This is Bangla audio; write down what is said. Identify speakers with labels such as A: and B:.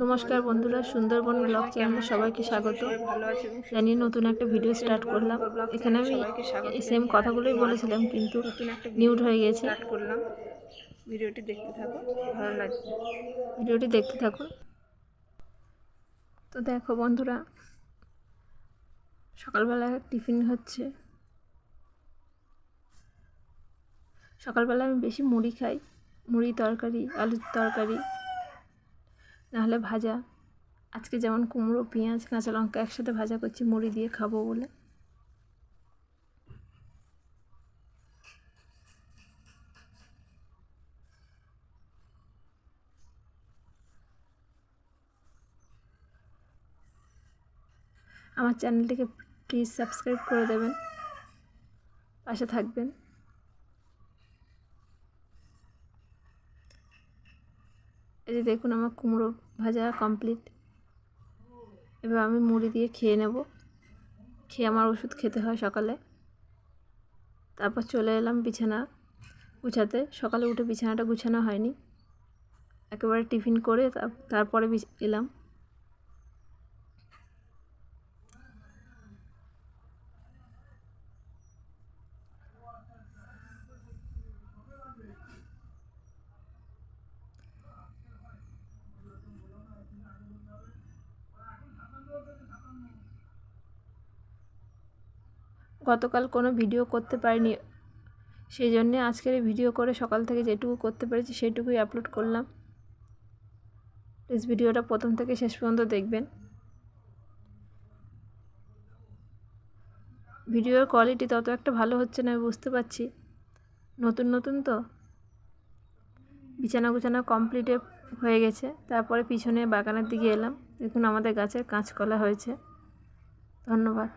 A: নমস্কার বন্ধুরা, সুন্দরবন ব্লগ চ্যানেলে সবাইকে স্বাগত জানিয়ে নতুন একটা ভিডিও স্টার্ট করলাম। এখানে আমি সেম কথাগুলোই বলেছিলাম, কিন্তু মিউট হয়ে গেছে।
B: ভিডিওটি দেখতে থাকুন, ভালো লাগবে।
A: ভিডিওটি দেখতে থাকুন। তো দেখো বন্ধুরা, সকালবেলা টিফিন হচ্ছে। সকালবেলা আমি বেশি মুড়ি খাই, মুড়ি তরকারি, আলুর তরকারি, নাহলে ভাজা। আজকে যেমন কুমড়ো, পেঁয়াজ, কাঁচা লঙ্কা একসাথে ভাজা করছি মুড়ি দিয়ে খাবো বলে। আমার চ্যানেলটিকে প্লিজ সাবস্ক্রাইব করে দেবেন, পাশে থাকবেন। এই যে দেখুন, আমার কুমড়ো ভাজা কমপ্লিট। এবার আমি মুড়ি দিয়ে খেয়ে নেব। খেয়ে আমার ওষুধ খেতে হয় সকালে। তারপর চলে এলাম বিছানা গুছাতে। সকালে উঠে বিছানাটা গুছানো হয়নি, একেবারে টিফিন করে তারপরে এলাম। গতকাল কোনো ভিডিও করতে পারিনি, সেই জন্যে আজকের এই ভিডিও করে সকাল থেকে যেটুকু করতে পেরেছি সেইটুকুই আপলোড করলাম। প্লিজ ভিডিওটা প্রথম থেকে শেষ পর্যন্ত দেখবেন। ভিডিওর কোয়ালিটি তত একটা ভালো হচ্ছে না, আমি বুঝতে পারছি। নতুন নতুন তো। বিছানা গুছানো কমপ্লিটে হয়ে গেছে। তারপরে পিছনে বাগানের দিকে এলাম। দেখুন, আমাদের গাছের কাঁচকলা হয়েছে। ধন্যবাদ।